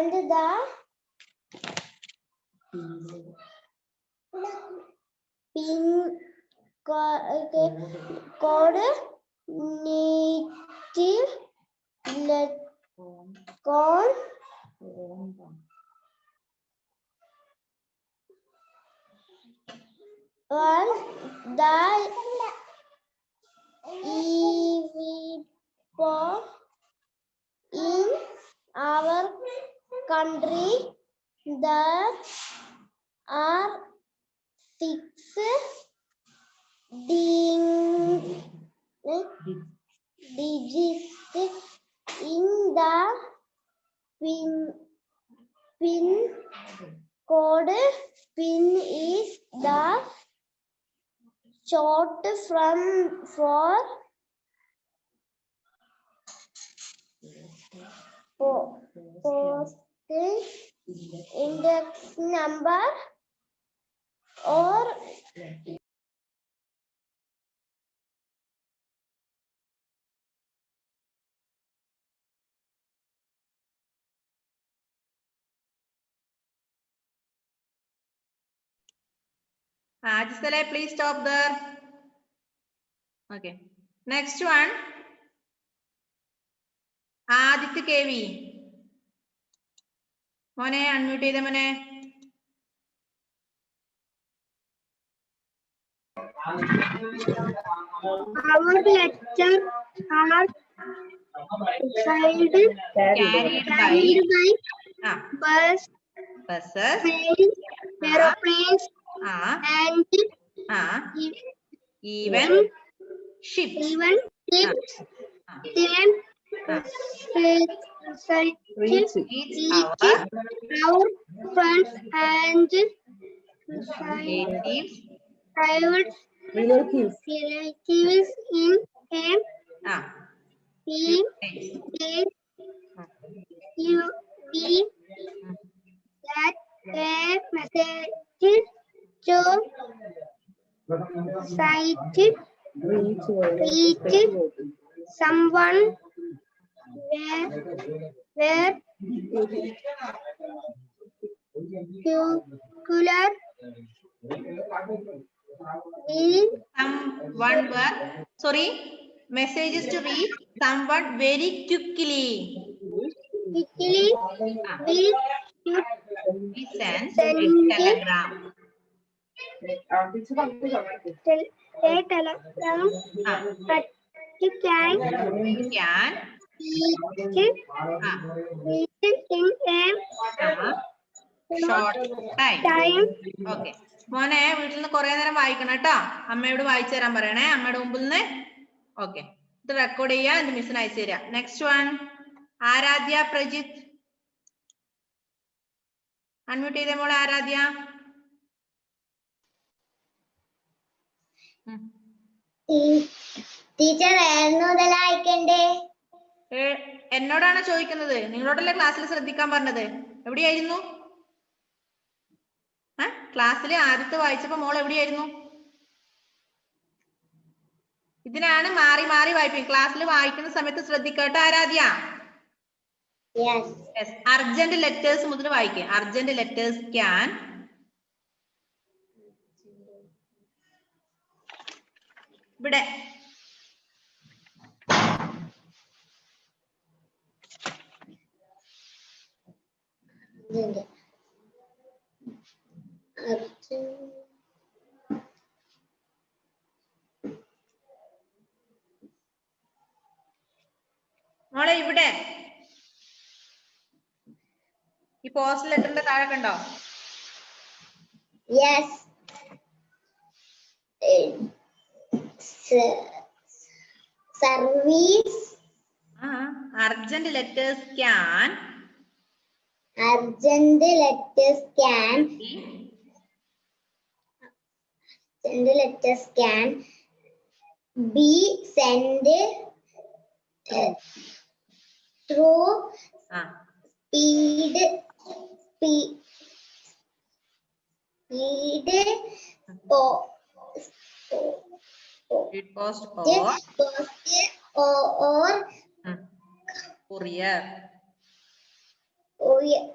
and the pin code native con and the EVPO in our country that are 6 digits in the pin code. Pin is the short for postal index number or Ajisale, please stop there. Okay. Next one. Aditya KV. Mone, unmute the mone. our lecture are carried by buses, aeroplanes, and even ships. Then reach our friends and relatives in a that a message to reach someone where peculiar someone were messages to reach someone very quickly. We send a telegram. A telegram that you can reach in a short time. Okay. മോനെ വീട്ടിൽ നിന്ന് കുറെ നേരം വായിക്കണം കേട്ടോ. അമ്മയോട് വായിച്ചു തരാൻ പറയണേ അമ്മയുടെ മുമ്പിൽ നിന്ന്. ഓക്കെ, ഇത് റെക്കോർഡ് ചെയ്യാ, എന്റെ മിസ്സിന് അയച്ചു തരാ. Next one, Aaradhya Prajith. Unmute ചെയ്തേ മോളെ ആരാധ്യ. ടീച്ചർ അയക്കണ്ടേ? എന്നോടാണ് ചോദിക്കുന്നത്, നിങ്ങളോടല്ലേ ക്ലാസ്സിൽ ശ്രദ്ധിക്കാൻ പറഞ്ഞത്. എവിടെയായിരുന്നു? ക്ലാസ്സിൽ ആദ്യത്തെ വായിച്ചപ്പോ മോൾ എവിടെയായിരുന്നു? ഇതിനാണ് മാറി മാറി വായിപ്പിക്കും. ക്ലാസ്സിൽ വായിക്കുന്ന സമയത്ത് ശ്രദ്ധിക്കട്ടെ ആരാധ്യ. അർജന്റ് ലെറ്റേഴ്സ് മുതൽ വായിക്കുക. അർജന്റ് ലെറ്റേഴ്സ് ക്യാൻ ഇവിടെ മോളെ ഇവിടെ ഈ പോസ്റ്റ് ലെറ്ററിന്റെ താഴെ കണ്ടോ? Service urgent letters can be sent through speed post or courier. rare.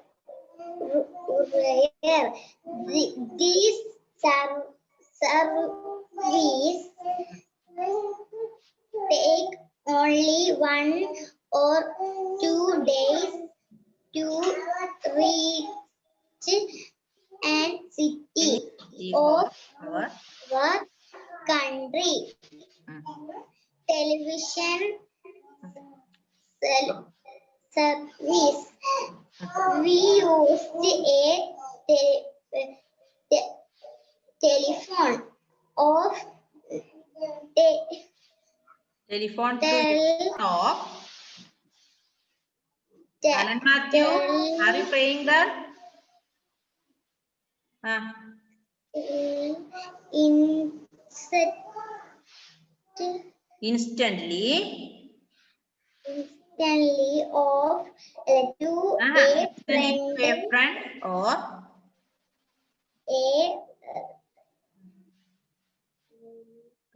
This service take only 1 or 2 days to reach an city of our our country. Television service. We used a telephone of telephone to talk. Alan Matthew, are you paying that? Instantly of to a friend or a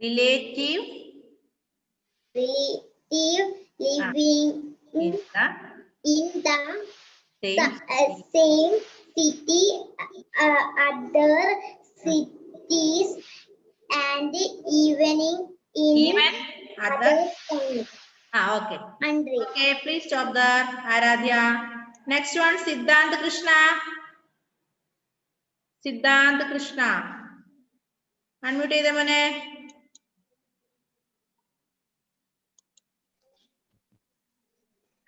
relative living in the same same city, other cities, and even other countries. Okay. Okay, please stop there, Aradhya. Next one, Siddhant Krishna. Siddhant Krishna. Unmute ചെയ്തേ മോനെ.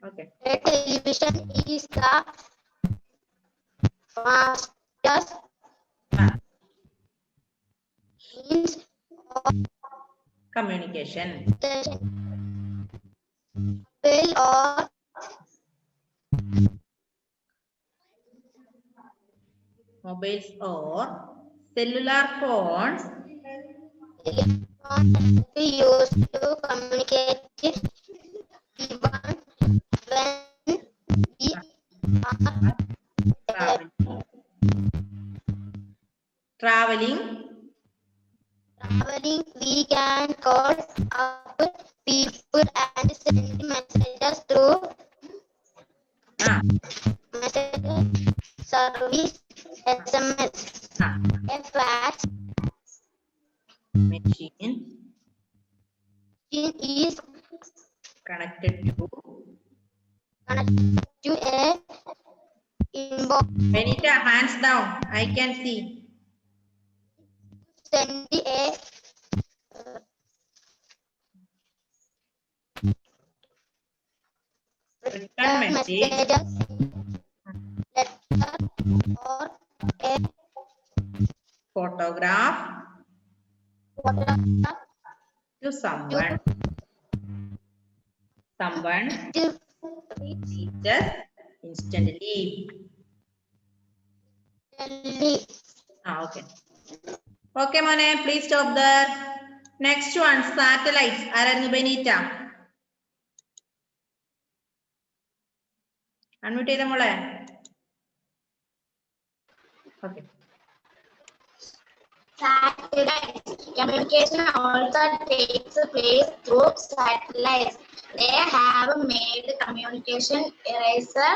Okay. A television is the fastest means of Communication. or Mobiles or cellular phones we use to communicate even when we are traveling. We can call up people and send messages through message service, SMS, a fax Machine is connected to a inbox. Benita, hands down. I can see. Send a Return message. messages, letter, or a Photograph to someone. Someone reaches instantly. Okay. Okay, Mone, please stop there. Next one, satellites. Aranu Benita. Unmute ചെയ്തേ മോളെ. Okay. Satellites. Communication also takes place through satellites. They have made communication easier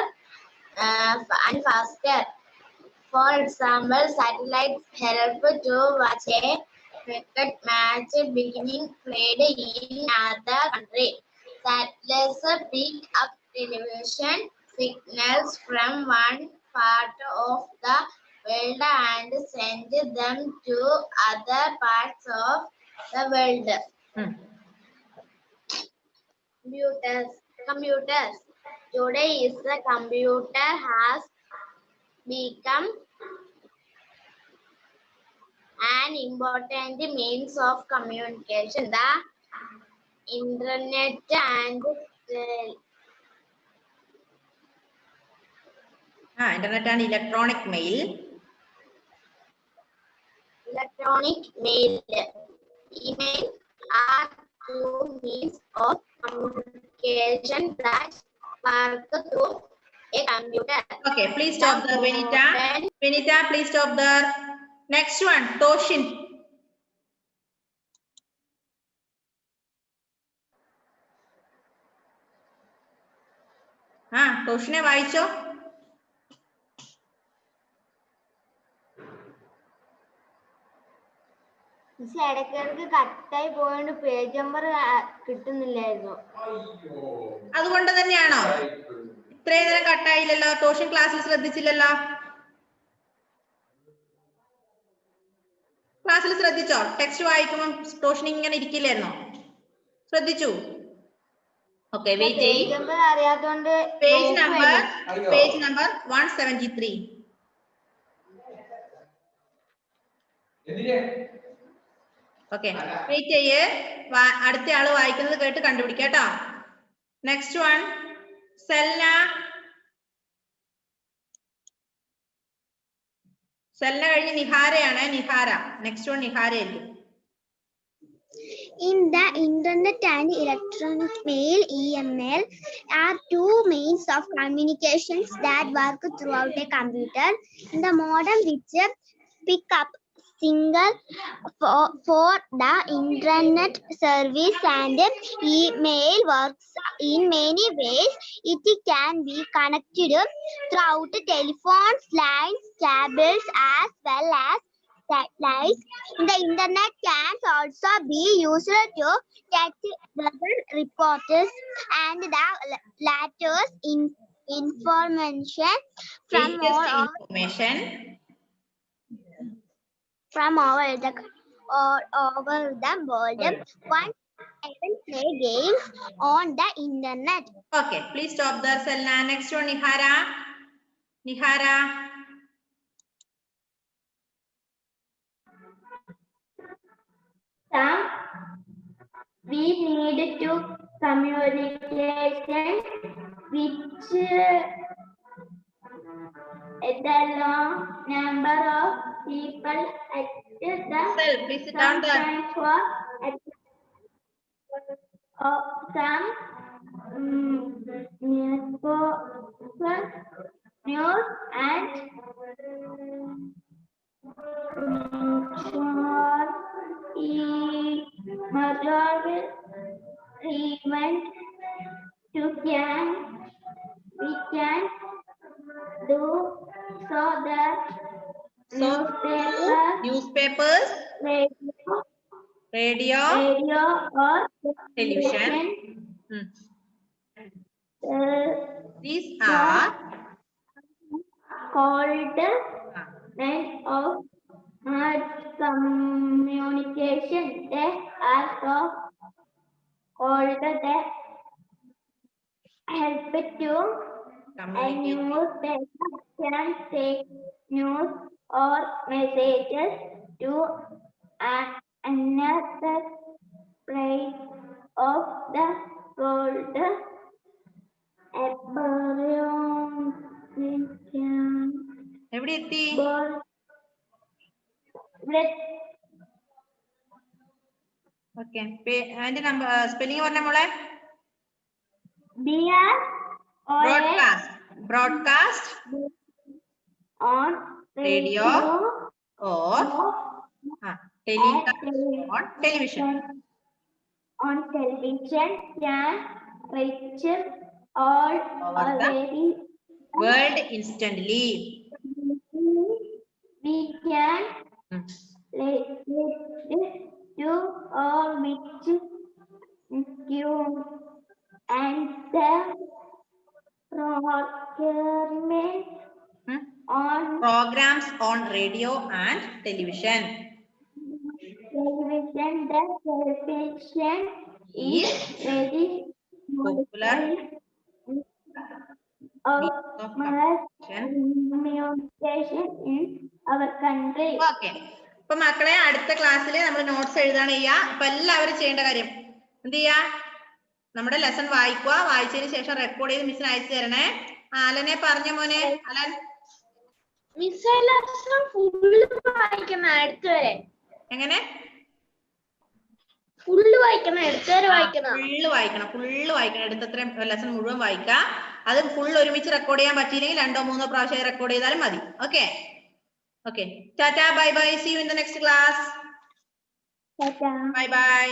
and faster. For example, satellites help to watch a cricket match being played in another country. Satellites pick up television signals from one part of the world and send them to other parts of the world. Computers. Today the computer has become an important means of communication. The internet and Internet and electronic mail. Email are two means of communication that work through a computer. Okay, please stop there, Benita. Benita, please stop there. Next one, Toshin. Toshine വായിച്ചോ. ഇടയ്ക്കിടയ്ക്ക് കട്ടായി പോയോണ്ട് page number കിട്ടുന്നില്ലായിരുന്നു. അതുകൊണ്ട് തന്നെയാണോ ഇത്രയും നേരം കട്ടായില്ലല്ലോ? Tuition ക്ലാസ്സിൽ ശ്രദ്ധിച്ചില്ലല്ലോ? ക്ലാസ്സിൽ ശ്രദ്ധിച്ചോ? ടെക്സ്റ്റ് വായിക്കുമ്പോൾ ട്യൂഷൻ ഇങ്ങനെ ഇരിക്കില്ലായിരുന്നോ? ശ്രദ്ധിച്ചു? ഓക്കെ, വെയിറ്റ് ചെയ്യ്. അറിയാത്തോണ്ട് പേജ് നമ്പർ 173. ഓക്കെ, വെയിറ്റ് ചെയ്യ്. അടുത്ത ആള് വായിക്കുന്നത് കേട്ട് കണ്ടുപിടിക്കാട്ടോ. Next one Selna. സെൽന കഴിഞ്ഞ് നിഹാരയാണ്. നിഹാര നെക്സ്റ്റ് വൺ നിഹാര ആയിരിക്കും. In the internet and electronic mail (EML) are two means of communications that work throughout a computer. In the modem, which pick up signal for the internet service and email works in many ways. It can be connected throughout telephones, lines, cables, as well as satellites. The internet can also be used to get weather reports and the latest information from all over the world. One even play games on the internet. Okay, please stop there, Selna. Next one, Nihara. Nihara. We need to communication which the long number of people at the Please sit down there. Some news and event we can do so that newspapers, radio or television. These are called means of communication. They are so called the help to a newspaper can take news or messages to another place of the world. എവിടെ എത്തി? Okay, അതിന്റെ number spelling പറഞ്ഞ മോളെ. broadcast on radio or television. On television can reach all over the world instantly. We can do all which and the programs on radio and television. The television is very popular communication in our country. Okay. അപ്പൊ മക്കളെ അടുത്ത ക്ലാസ്സിൽ നമ്മൾ notes എഴുതാണ് ചെയ്യാ. അപ്പൊ എല്ലാവരും ചെയ്യേണ്ട കാര്യം എന്ത് ചെയ്യാ? നമ്മുടെ ലെസൺ വായിക്കുക. വായിച്ചതിന് ശേഷം റെക്കോർഡ് ചെയ്ത് മിസ്സിന് അയച്ചു തരണേ. അലനെ പറഞ്ഞ മോനെ. അലൻ എങ്ങനെ? ഫുള്ള് വായിക്കണം, എടുത്തുവരെ വായിക്കണം. ഫുള്ള് വായിക്കണം. എടുത്തത്രയും ലെസൺ മുഴുവൻ വായിക്കാം. അത് ഫുൾ ഒരുമിച്ച് റെക്കോർഡ് ചെയ്യാൻ പറ്റിയില്ലെങ്കിൽ 2 or 3 പ്രാവശ്യം റെക്കോർഡ് ചെയ്താലും മതി. Okay okay, tata, bye bye, see you in the next class. Tata, bye by.